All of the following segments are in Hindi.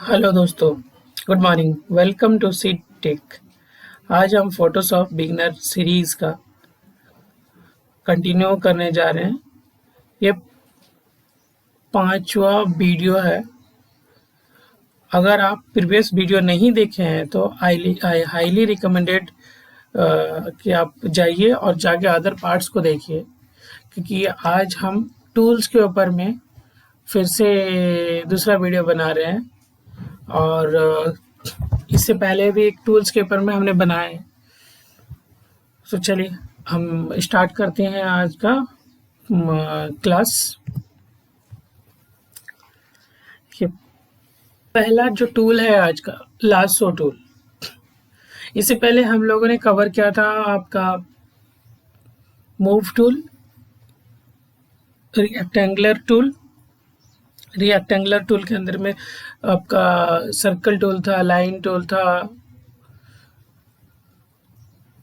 हेलो दोस्तों, good morning. Welcome to C tech. आज हम फोटोशॉप बिगनर सीरीज का कंटिन्यू करने जा रहे हैं। ये पांचवा वीडियो है। अगर आप प्रीवियस वीडियो नहीं देखे हैं तो आई हाईली रिकमेंडेड कि आप जाइए और जाके अदर पार्ट्स को देखिए, क्योंकि आज हम टूल्स के ऊपर में फिर से दूसरा वीडियो बना रहे हैं। और इससे पहले भी एक टूल्स के ऊपर में हमने बनाए। तो चलिए हम स्टार्ट करते हैं आज का क्लास। ये पहला जो टूल है आज का, लासो टूल। इससे पहले हम लोगों ने कवर किया था आपका move tool, rectangular tool. Rectangular tool के अंदर में आपका सर्कल टूल था, लाइन टूल था।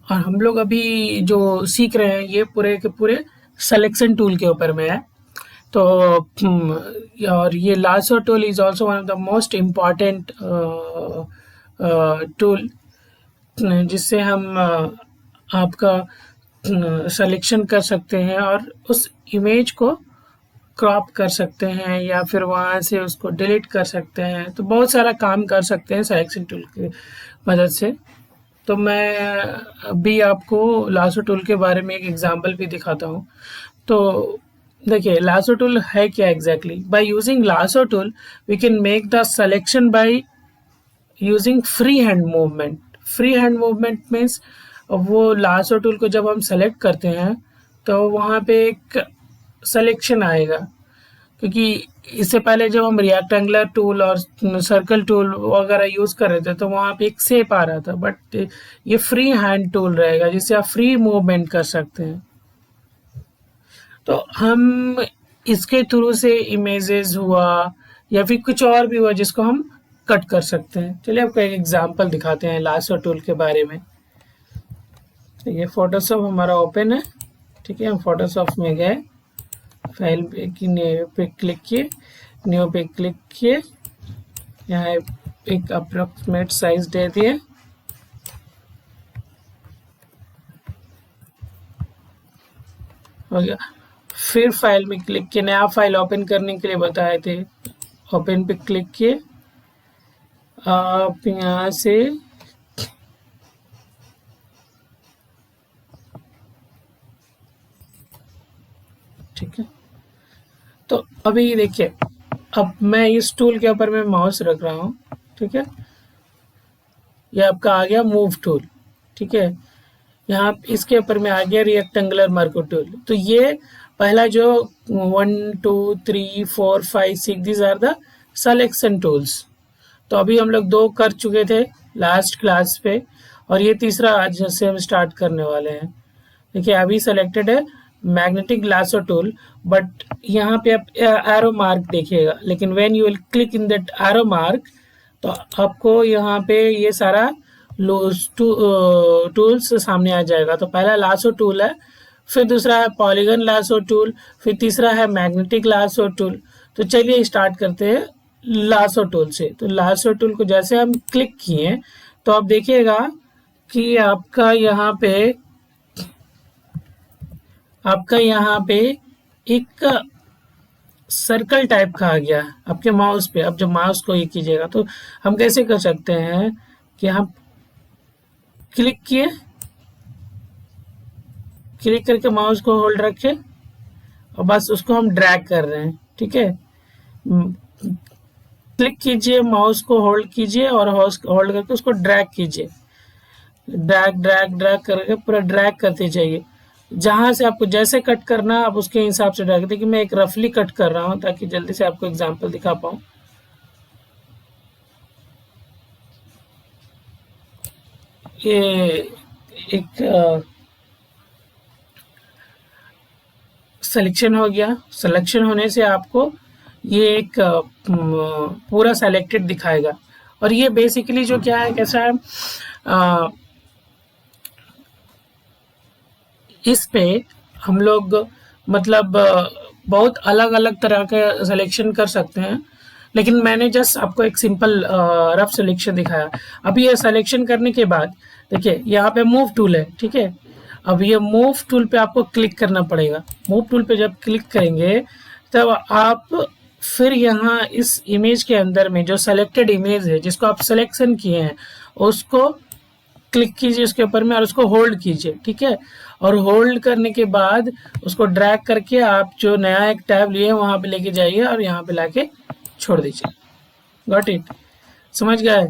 और हम लोग अभी जो सीख रहे हैं ये पूरे के पूरे सिलेक्शन टूल के ऊपर में है। तो और ये lasso tool is also one of the most important tool, जिससे हम आपका सिलेक्शन कर सकते हैं और उस इमेज को क्रॉप कर सकते हैं या फिर वहाँ से उसको डिलीट कर सकते हैं। तो बहुत सारा काम कर सकते हैं सिलेक्शन टूल की मदद से। तो मैं अभी आपको लासो टूल के बारे में एक एग्जांपल भी दिखाता हूँ। तो देखिए लासो टूल है क्या exactly. By using lasso tool we can make the selection by using free hand movement. Free hand movement means वो लासो टूल को जब हम सेलेक्ट करते हैं तो वहाँ पे एक सिलेक्शन आएगा, क्योंकि इससे पहले जब हम रेक्टेंगुलर टूल और सर्कल टूल वगैरह यूज कर रहे थे तो वहाँ पे एक शेप आ रहा था, बट ये फ्री हैंड टूल रहेगा जिससे आप फ्री मूवमेंट कर सकते हैं। तो हम इसके थ्रू से इमेजेस हुआ या फिर कुछ और भी हुआ जिसको हम कट कर सकते हैं। चलिए आपको एक एग्जांपल दिखाते हैं लासो टूल के बारे में। तो ये फोटोशॉप हमारा ओपन है, ठीक है। हम फोटोशॉप में गए, फाइल पे क्लिक किए, न्यू पे क्लिक किए, यहाँ एक अप्रोक्सीमेट साइज दे दिए, हो गया। फिर फाइल में क्लिक किए, नया फाइल ओपन करने के लिए बताए थे, ओपन पे क्लिक किए। आप यहाँ से ठीक है। तो अभी देखिए, अब मैं इस टूल के ऊपर में माउस रख रहा हूँ, ठीक है। ये आपका आ गया मूव टूल, ठीक है। यहाँ इसके ऊपर में आ गया रेक्टेंगुलर मार्को टूल। तो ये पहला जो 1 2 3 4 5 6 these are the selection tools. तो अभी हम लोग 2 कर चुके थे लास्ट क्लास पे, और ये तीसरा आज से हम स्टार्ट करने वाले हैं। देखिए अभी सेलेक्टेड है मैग्नेटिक लासो टूल, बट यहाँ पे आप एरो मार्क देखिएगा, लेकिन when you will click in that arrow mark तो आपको यहाँ पे ये सारा टूल्स सामने आ जाएगा। तो पहला लासो टूल है, फिर दूसरा है पॉलीगन लासो टूल, फिर तीसरा है मैग्नेटिक लासो टूल। तो चलिए स्टार्ट करते हैं लासो टूल से। तो लासो टूल को जैसे हम क्लिक किए तो आप देखिएगा कि आपका यहाँ पे एक सर्कल टाइप का आ गया आपके माउस पे। अब जब माउस को ये कीजिएगा तो हम कैसे कर सकते हैं कि हम क्लिक किए, क्लिक करके माउस को होल्ड रखे और बस उसको हम ड्रैग कर रहे हैं, ठीक है। क्लिक कीजिए, माउस को होल्ड कीजिए और होल्ड करके उसको ड्रैग कीजिए। ड्रैग ड्रैग ड्रैग करके पूरा ड्रैग करते जाइए। जहां से आपको जैसे कट करना आप उसके हिसाब से ड्रैग। देखिए मैं एक रफली कट कर रहा हूं ताकि जल्दी से आपको एग्जांपल दिखा पाऊं। ये एक सिलेक्शन हो गया। सिलेक्शन होने से आपको ये एक पूरा सेलेक्टेड दिखाएगा। और ये बेसिकली जो क्या है, कैसा है, इस पे हम लोग मतलब बहुत अलग अलग तरह के सिलेक्शन कर सकते हैं। लेकिन मैंने जस्ट आपको एक सिंपल रफ सिलेक्शन दिखाया। अभी ये सिलेक्शन करने के बाद देखिए यहाँ पे मूव टूल है, ठीक है। अब ये मूव टूल पे आपको क्लिक करना पड़ेगा। मूव टूल पे जब क्लिक करेंगे तब आप फिर यहाँ इस इमेज के अंदर में जो सेलेक्टेड इमेज है जिसको आप सिलेक्शन किए हैं उसको क्लिक कीजिए उसके ऊपर में और उसको होल्ड कीजिए, ठीक है। और होल्ड करने के बाद उसको ड्रैग करके आप जो नया एक टैब लिए वहां पे लेके जाइए और यहाँ पे लाके छोड़ दीजिए। Got it? समझ गए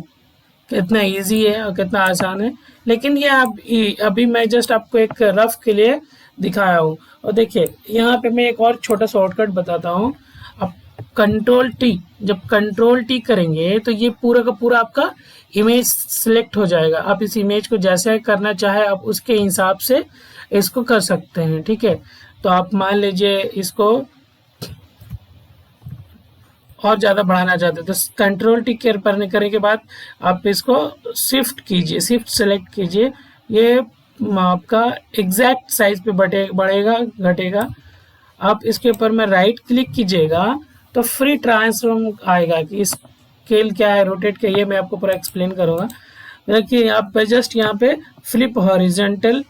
कितना इजी है और कितना आसान है। लेकिन ये आप अभी मैं जस्ट आपको एक रफ के लिए दिखाया हूँ। और देखिए यहाँ पे मैं एक और छोटा शॉर्टकट बताता हूँ। आप कंट्रोल टी, जब कंट्रोल टी करेंगे तो ये पूरा का पूरा आपका इमेज सिलेक्ट हो जाएगा। आप इस इमेज को जैसे करना चाहे आप उसके हिसाब से इसको कर सकते हैं, ठीक है। तो आप मान लीजिए इसको और ज़्यादा बढ़ाना चाहते हैं तो कंट्रोल टी करने के बाद आप इसको शिफ्ट कीजिए, शिफ्ट सेलेक्ट कीजिए। ये आपका एग्जैक्ट साइज पे बढ़ेगा घटेगा। आप इसके ऊपर में राइट क्लिक कीजिएगा तो फ्री ट्रांसफॉर्म आएगा कि स्केल क्या है, रोटेट क्या है, ये मैं आपको पूरा एक्सप्लेन करूँगा। देखिए आप जस्ट यहाँ पे फ्लिप हॉरिजेंटल,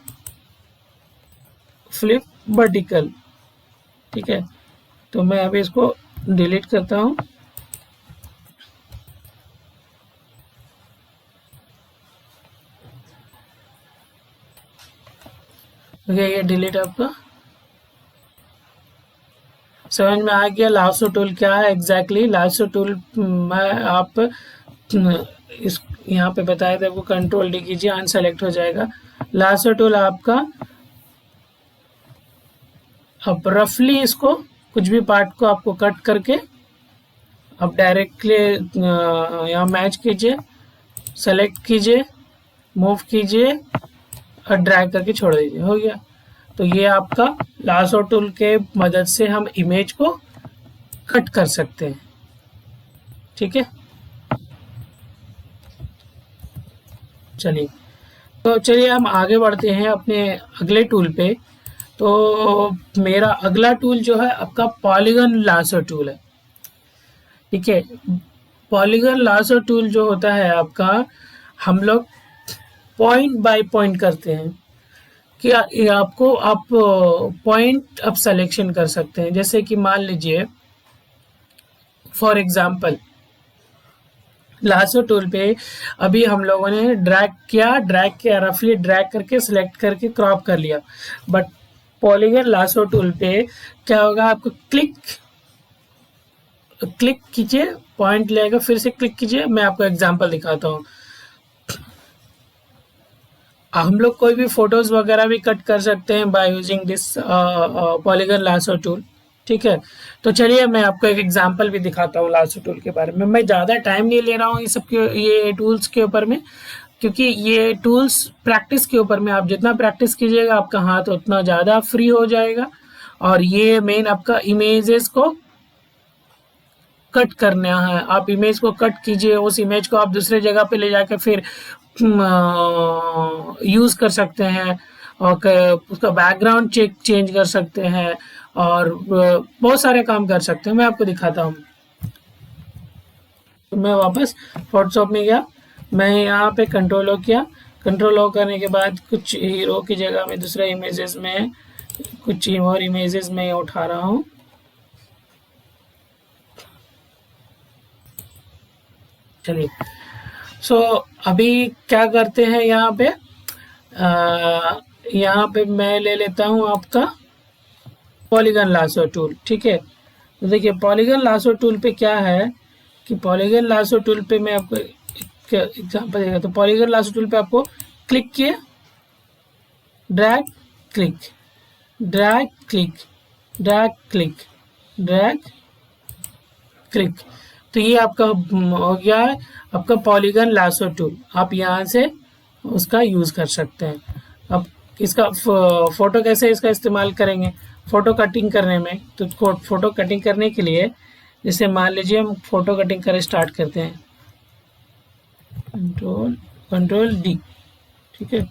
फ्लिप वर्टिकल, ठीक है। तो मैं अभी इसको डिलीट करता हूँ। ये डिलीट आपका समझ में आ गया। लासो टूल क्या है एग्जैक्टली? लासो टूल मैं आप इस यहाँ पे बताया था, आपको कंट्रोल डी कीजिए अनसेलेक्ट हो जाएगा। लासो टूल आपका अब रफली इसको कुछ भी पार्ट को आपको कट करके अब डायरेक्टली यहाँ मैच कीजिए, सेलेक्ट कीजिए, मूव कीजिए और ड्रैग करके छोड़ दीजिए, हो गया। तो ये आपका लासो टूल के मदद से हम इमेज को कट कर सकते हैं, ठीक है। चलिए तो चलिए हम आगे बढ़ते हैं अपने अगले टूल पे। तो मेरा अगला टूल जो है आपका पॉलीगन लासो टूल है, ठीक है। पॉलीगन लासो टूल जो होता है आपका, हम लोग पॉइंट बाय पॉइंट करते हैं कि ये आपको आप पॉइंट अब सिलेक्शन कर सकते हैं। जैसे कि मान लीजिए फॉर एग्जांपल लासो टूल पे अभी हम लोगों ने ड्रैग किया रफली ड्रैग करके सिलेक्ट करके क्रॉप कर लिया। बट पॉलीगन लासो टूल पे क्या होगा, आपको क्लिक कीजिए, पॉइंट लेगा, फिर से क्लिक कीजिए। मैं आपको एग्जांपल दिखाता हूँ। हम लोग कोई भी फोटोज वगैरह भी कट कर सकते हैं by using this polygon lasso tool, ठीक है। तो चलिए मैं आपको एक एग्जांपल भी दिखाता हूँ लासो टूल के बारे में। मैं ज़्यादा टाइम नहीं ले रहा हूँ ये टूल्स के ऊपर में, क्योंकि ये टूल्स प्रैक्टिस के ऊपर में, आप जितना प्रैक्टिस कीजिएगा आपका हाथ उतना ज़्यादा फ्री हो जाएगा। और ये मेन आपका इमेजेस को कट करना है। आप इमेज को कट कीजिए, उस इमेज को आप दूसरे जगह पे ले जाकर फिर यूज़ कर सकते हैं और उसका बैकग्राउंड चेंज कर सकते हैं और बहुत सारे काम कर सकते हैं। मैं आपको दिखाता हूँ। तो मैं वापस फोटोशॉप में गया, मैं यहाँ पे कंट्रोल ओ किया। कंट्रोल ओ करने के बाद कुछ हीरो की जगह में दूसरे इमेजेस में कुछ और इमेजेस में उठा रहा हूँ। चलिए सो अभी क्या करते हैं यहाँ पे, यहाँ पे मैं ले लेता हूँ आपका पॉलीगन लासो टूल, ठीक है। तो देखिए पॉलीगन लासो टूल पे क्या है कि पॉलीगन लासो टूल पे मैं आपको एग्जांपल देगा। तो पॉलीगन लासो टूल पे आपको क्लिक किए, drag click, drag click, drag click, drag click. तो ये आपका हो गया है आपका पॉलीगन लासो टूल। आप यहाँ से उसका यूज़ कर सकते हैं। अब इसका फोटो कैसे इसका इस्तेमाल करेंगे फोटो कटिंग करने में, तो फोटो कटिंग करने के लिए जैसे मान लीजिए हम फोटो कटिंग कर स्टार्ट करते हैं, कंट्रोल डी, ठीक है।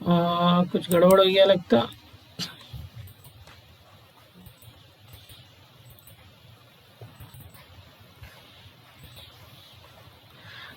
कुछ गड़बड़ हो गया लगता।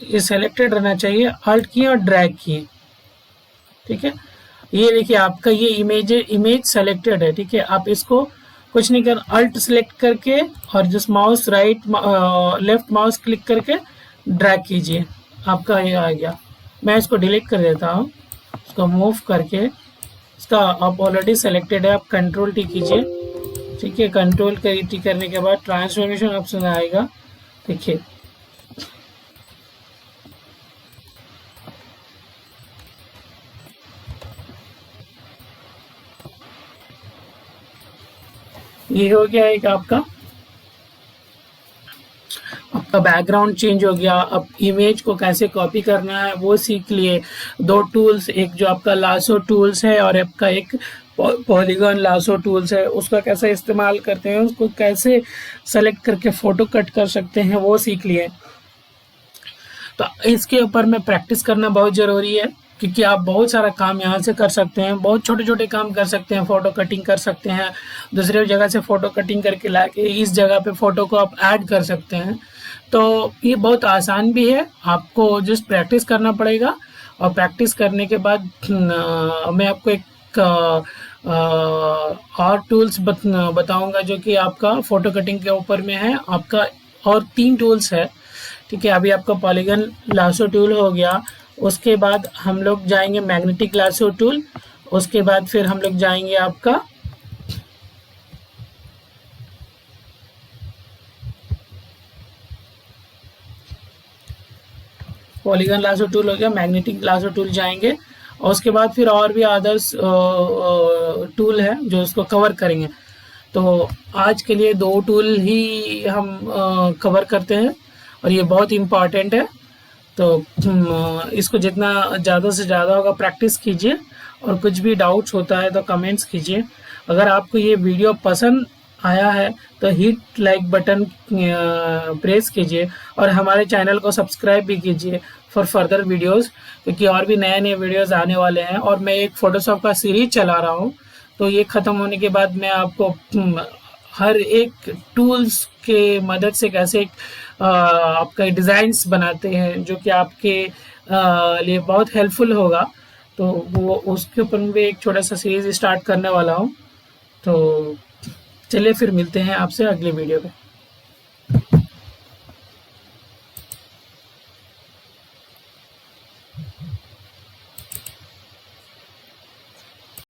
ये सेलेक्टेड रहना चाहिए, अल्ट किए और ड्रैग किए, ठीक है। ये देखिए आपका ये इमेज सेलेक्टेड है, ठीक है। आप इसको कुछ नहीं कर, अल्ट सेलेक्ट करके और just mouse right left mouse click करके ड्रैग कीजिए, आपका ये आ गया। मैं इसको डिलीट कर देता हूँ, इसको मूव करके, इसका आप ऑलरेडी सेलेक्टेड है, आप कंट्रोल टी कीजिए, ठीक है। कंट्रोल टी करने के बाद ट्रांसफॉर्मेशन ऑप्शन आएगा, देखिए ये हो गया एक आपका बैकग्राउंड चेंज हो गया। अब इमेज को कैसे कॉपी करना है वो सीख लिए। दो टूल्स, एक जो आपका लासो टूल्स है और आपका एक पॉलीगॉन लासो टूल्स है, उसका कैसे इस्तेमाल करते हैं, उसको कैसे सेलेक्ट करके फोटो कट कर सकते हैं वो सीख लिए। तो इसके ऊपर में प्रैक्टिस करना बहुत ज़रूरी है, क्योंकि आप बहुत सारा काम यहाँ से कर सकते हैं, बहुत छोटे छोटे काम कर सकते हैं, फ़ोटो कटिंग कर सकते हैं, दूसरे जगह से फ़ोटो कटिंग करके ला के इस जगह पे फ़ोटो को आप ऐड कर सकते हैं। तो ये बहुत आसान भी है, आपको जस्ट प्रैक्टिस करना पड़ेगा। और प्रैक्टिस करने के बाद मैं आपको एक और टूल्स बताऊंगा जो कि आपका फ़ोटो कटिंग के ऊपर में है। आपका और 3 टूल्स है, ठीक है। अभी आपका पॉलीगन लासो टूल हो गया, उसके बाद हम लोग जाएंगे मैग्नेटिक लासो टूल, उसके बाद फिर हम लोग जाएंगे आपका पॉलीगन लासो टूल हो गया, मैग्नेटिक लासो टूल जाएंगे, और उसके बाद फिर और भी अदर्स टूल है जो उसको कवर करेंगे। तो आज के लिए 2 टूल ही हम कवर करते हैं और ये बहुत इम्पॉर्टेंट है। तो इसको जितना ज़्यादा से ज़्यादा होगा प्रैक्टिस कीजिए, और कुछ भी डाउट्स होता है तो कमेंट्स कीजिए। अगर आपको ये वीडियो पसंद आया है तो हिट लाइक बटन प्रेस कीजिए, और हमारे चैनल को सब्सक्राइब भी कीजिए फॉर फर्दर वीडियोस, क्योंकि और भी नए नए वीडियोस आने वाले हैं। और मैं एक फ़ोटोशॉप का सीरीज चला रहा हूँ, तो ये ख़त्म होने के बाद मैं आपको हर एक टूल्स के मदद से कैसे आपका डिज़ाइंस बनाते हैं जो कि आपके लिए बहुत हेल्पफुल होगा, तो वो उसके ऊपर मैं एक छोटा सा सीरीज स्टार्ट करने वाला हूँ। तो चलिए फिर मिलते हैं आपसे अगले वीडियो में।